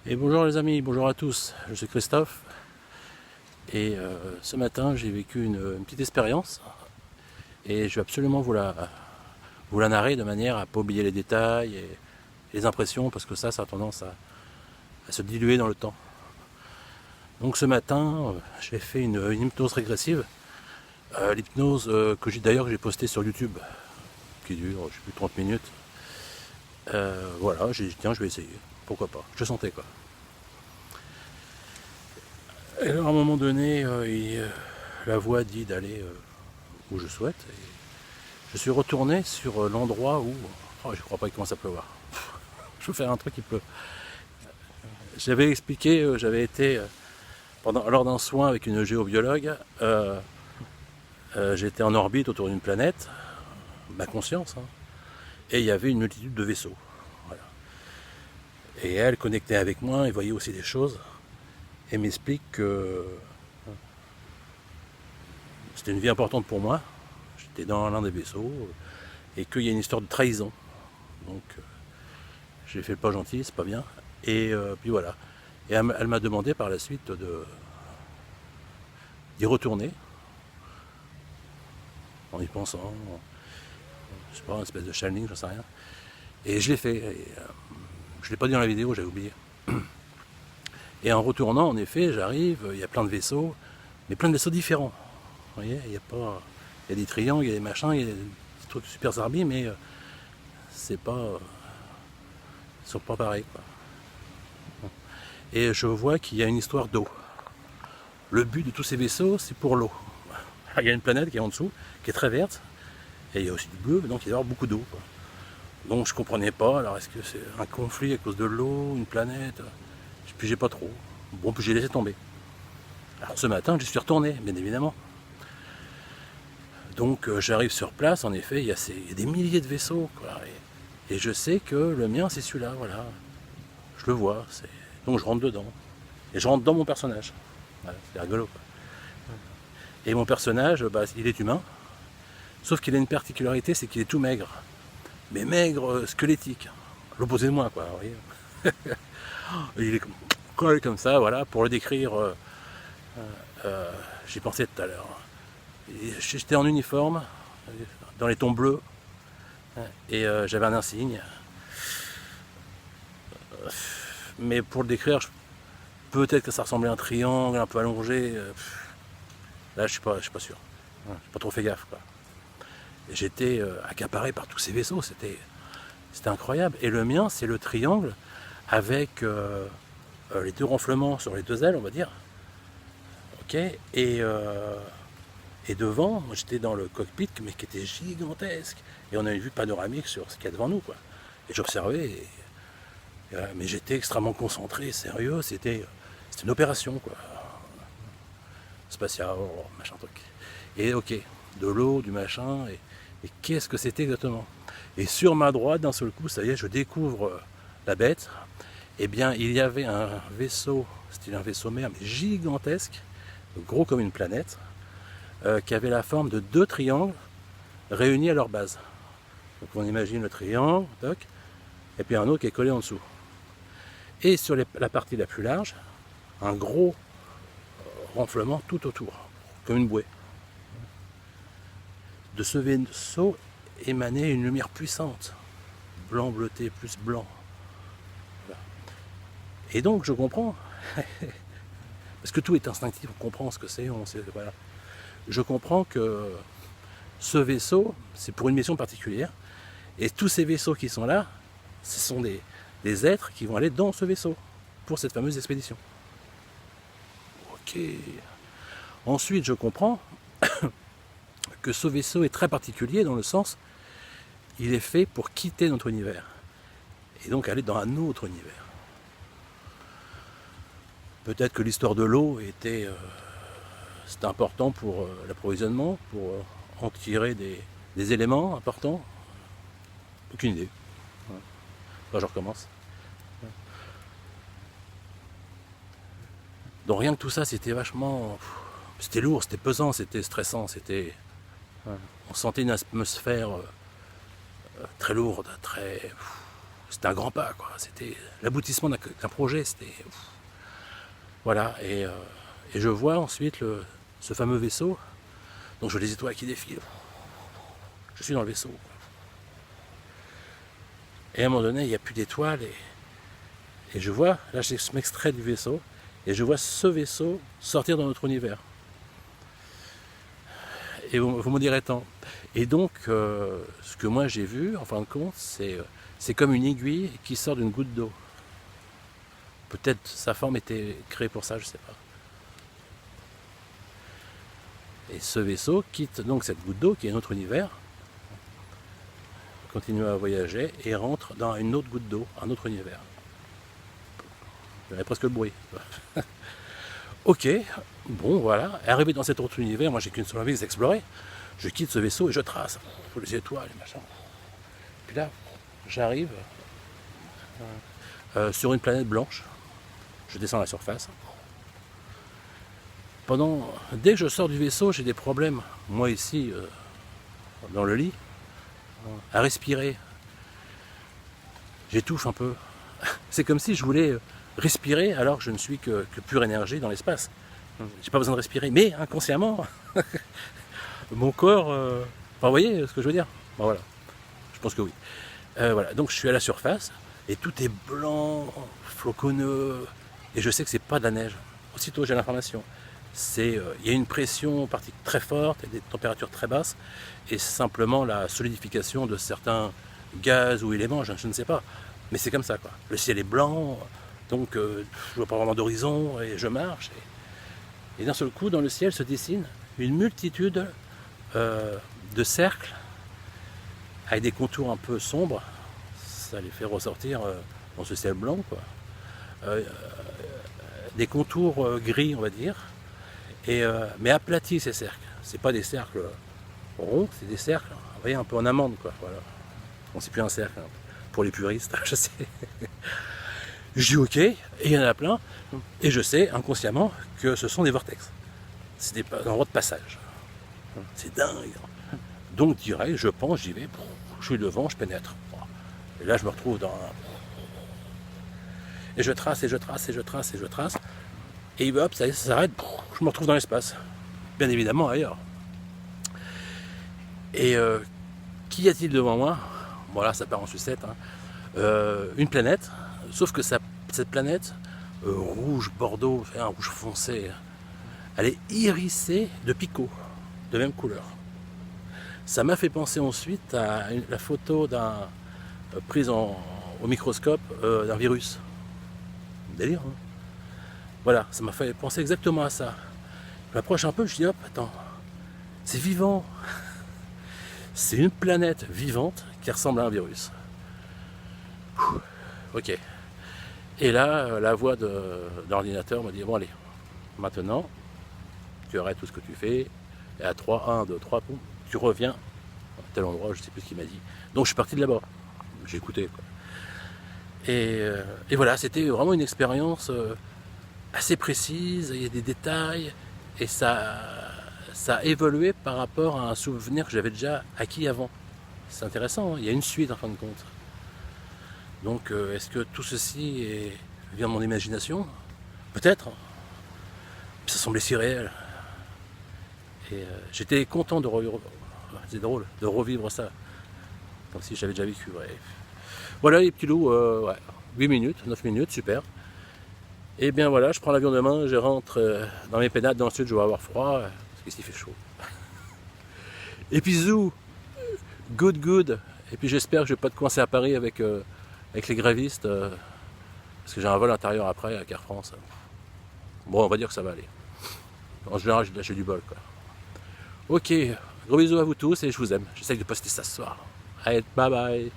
Et bonjour les amis, bonjour à tous, je suis Christophe et ce matin j'ai vécu une petite expérience et je vais absolument vous la narrer de manière à ne pas oublier les détails et les impressions parce que ça a tendance à se diluer dans le temps. Donc ce matin j'ai fait une hypnose régressive, l'hypnose que j'ai postée sur YouTube qui dure je sais plus 30 minutes. Voilà, j'ai dit tiens je vais essayer, pourquoi pas, je sentais quoi. Et alors, à un moment donné, la voix dit d'aller où je souhaite. Et je suis retourné sur l'endroit où... Oh, je crois pas qu'il commence à pleuvoir. Je veux faire un truc qui pleut. J'avais expliqué, j'avais été, lors d'un soin avec une géobiologue, j'étais en orbite autour d'une planète, ma conscience, hein, et il y avait une multitude de vaisseaux. Voilà. Et elle connectait avec moi et voyait aussi des choses, et m'explique que c'était une vie importante pour moi. J'étais dans l'un des vaisseaux et qu'il y a une histoire de trahison. Donc j'ai fait le pas gentil, c'est pas bien. Et puis voilà. Et elle m'a demandé par la suite d'y retourner en y pensant. Je sais pas, une espèce de channeling, j'en sais rien. Et je l'ai fait. Et, je l'ai pas dit dans la vidéo, j'avais oublié. Et en retournant, en effet, j'arrive, il y a plein de vaisseaux, mais plein de vaisseaux différents. Vous voyez, il y a pas. Il y a des triangles, il y a des machins, il y a des trucs super zarbi, mais c'est pas. Ils sont pas pareils, quoi. Et je vois qu'il y a une histoire d'eau. Le but de tous ces vaisseaux, c'est pour l'eau. Il y a une planète qui est en dessous, qui est très verte, et il y a aussi du bleu, donc il va y avoir beaucoup d'eau. Donc je comprenais pas, alors est-ce que c'est un conflit à cause de l'eau, une planète? Puis j'ai pas trop. Bon, puis j'ai laissé tomber. Alors ce matin, j'y suis retourné, bien évidemment. Donc j'arrive sur place, en effet, il y a des milliers de vaisseaux, quoi. Et je sais que le mien, c'est celui-là, voilà. Je le vois, donc je rentre dedans. Et je rentre dans mon personnage. Voilà, c'est rigolo, quoi. Et mon personnage, bah, il est humain, sauf qu'il a une particularité, c'est qu'il est tout maigre. Mais maigre, squelettique. L'opposé de moi, quoi, vous voyez. Il est comme ça, voilà, pour le décrire, j'y pensais tout à l'heure. J'étais en uniforme, dans les tons bleus, et j'avais un insigne. Mais pour le décrire, peut-être que ça ressemblait à un triangle un peu allongé. Là, je suis pas sûr. J'ai pas trop fait gaffe, quoi. J'étais accaparé par tous ces vaisseaux, c'était incroyable. Et le mien, c'est le triangle avec les deux renflements sur les deux ailes, on va dire. Ok. Et devant, moi j'étais dans le cockpit, mais qui était gigantesque. Et on a une vue panoramique sur ce qu'il y a devant nous, quoi. Et j'observais, mais j'étais extrêmement concentré, sérieux. C'était une opération, quoi. Spatiale, machin truc. Et ok, de l'eau, du machin, et qu'est-ce que c'était exactement? Et sur ma droite, d'un seul coup, ça y est, je découvre la bête. Eh bien, il y avait un vaisseau, c'était un vaisseau mère, mais gigantesque, gros comme une planète, qui avait la forme de deux triangles réunis à leur base. Donc on imagine le triangle, toc, et puis un autre qui est collé en dessous. Et sur la partie la plus large, un gros renflement tout autour, comme une bouée. De ce vaisseau émanait une lumière puissante, blanc bleuté plus blanc. Voilà. Et donc je comprends, parce que tout est instinctif, on comprend ce que c'est, on sait, voilà. Je comprends que ce vaisseau, c'est pour une mission particulière, et tous ces vaisseaux qui sont là, ce sont des êtres qui vont aller dans ce vaisseau, pour cette fameuse expédition. Ok. Ensuite, je comprends que ce vaisseau est très particulier dans le sens, il est fait pour quitter notre univers, et donc aller dans un autre univers. Peut-être que l'histoire de l'eau était... c'est important pour l'approvisionnement, pour en tirer des éléments importants. Aucune idée. Enfin, je recommence. Donc rien que tout ça, c'était vachement... C'était lourd, c'était pesant, c'était stressant, c'était... On sentait une atmosphère très lourde, très... c'était un grand pas, quoi. C'était l'aboutissement d'un projet. C'était voilà. Et je vois ensuite ce fameux vaisseau. Donc je vois les étoiles qui défilent. Je suis dans le vaisseau. Et à un moment donné, il n'y a plus d'étoiles. Et je vois, là je m'extrais du vaisseau. Et je vois ce vaisseau sortir dans notre univers. Et vous me direz tant. Et donc, ce que moi j'ai vu, en fin de compte, c'est comme une aiguille qui sort d'une goutte d'eau. Peut-être sa forme était créée pour ça, je ne sais pas. Et ce vaisseau quitte donc cette goutte d'eau qui est notre univers, continue à voyager et rentre dans une autre goutte d'eau, un autre univers. Il y avait presque le bruit. Ok, bon voilà, arrivé dans cet autre univers, moi j'ai qu'une seule envie, c'est d'explorer. Je quitte ce vaisseau et je trace les étoiles, les machins. Puis là, j'arrive sur une planète blanche. Je descends à la surface. Dès que je sors du vaisseau, j'ai des problèmes. Moi ici, dans le lit, à respirer. J'étouffe un peu. C'est comme si je voulais respirer alors que je ne suis que pure énergie dans l'espace. J'ai pas besoin de respirer, mais inconsciemment, mon corps... Enfin, vous voyez ce que je veux dire? Bon, voilà, je pense que oui. Voilà, donc je suis à la surface et tout est blanc, floconneux, et je sais que c'est pas de la neige. Aussitôt j'ai l'information. Il y a une pression très forte et des températures très basses, et c'est simplement la solidification de certains gaz ou éléments, je ne sais pas. Mais c'est comme ça, quoi. Le ciel est blanc, donc je vois pas vraiment d'horizon, et je marche. Et d'un seul coup, dans le ciel se dessine une multitude de cercles avec des contours un peu sombres. Ça les fait ressortir dans ce ciel blanc, quoi. Des contours gris, on va dire, mais aplatis, ces cercles. C'est pas des cercles ronds, c'est des cercles, vous voyez, un peu en amande, quoi. Voilà. Bon, c'est plus un cercle, hein, pour les puristes, je sais. Je dis ok, et il y en a plein, et je sais inconsciemment que ce sont des vortex. C'est des endroits de passage. C'est dingue. Donc direct, je pense, j'y vais, je suis devant, je pénètre. Et là je me retrouve dans... Et je trace, et je trace, et je trace, et je trace. Et hop, ça s'arrête, je me retrouve dans l'espace. Bien évidemment ailleurs. Et qu'y a-t-il devant moi? Voilà, ça part en sucette. Hein. Une planète, sauf que cette planète, rouge bordeaux, un rouge foncé, elle est hérissée de picots, de même couleur. Ça m'a fait penser ensuite à la photo prise au microscope d'un virus. Délire, hein. Voilà, ça m'a fait penser exactement à ça. Je m'approche un peu, je dis hop, attends, c'est vivant. C'est une planète vivante qui ressemble à un virus. Ok. Et là, la voix de l'ordinateur me dit, bon allez, maintenant, tu arrêtes tout ce que tu fais, et à 3, 1, 2, 3, boum, tu reviens à tel endroit, je ne sais plus ce qu'il m'a dit. Donc je suis parti de là-bas. J'ai écouté, quoi. Et voilà, c'était vraiment une expérience assez précise, il y a des détails, et ça a évolué par rapport à un souvenir que j'avais déjà acquis avant. C'est intéressant, hein, il y a une suite en fin de compte. Donc est-ce que tout ceci vient de mon imagination? Peut-être. Ça semblait si réel. Et j'étais content c'est drôle, de revivre ça. Comme si j'avais déjà vécu. Ouais. Voilà les petits loups, ouais, 8 minutes, 9 minutes, super. Et bien voilà, je prends l'avion demain, je rentre dans mes pénates, dans le sud, je vais avoir froid, parce qu'il fait chaud. Et puis zou, good. Et puis j'espère que je vais pas te coincer à Paris avec les grévistes, parce que j'ai un vol intérieur après avec Air France. Bon, on va dire que ça va aller. En général, j'ai lâché du bol, quoi. Ok, gros bisous à vous tous et je vous aime. J'essaye de poster ça ce soir. Allez, bye bye.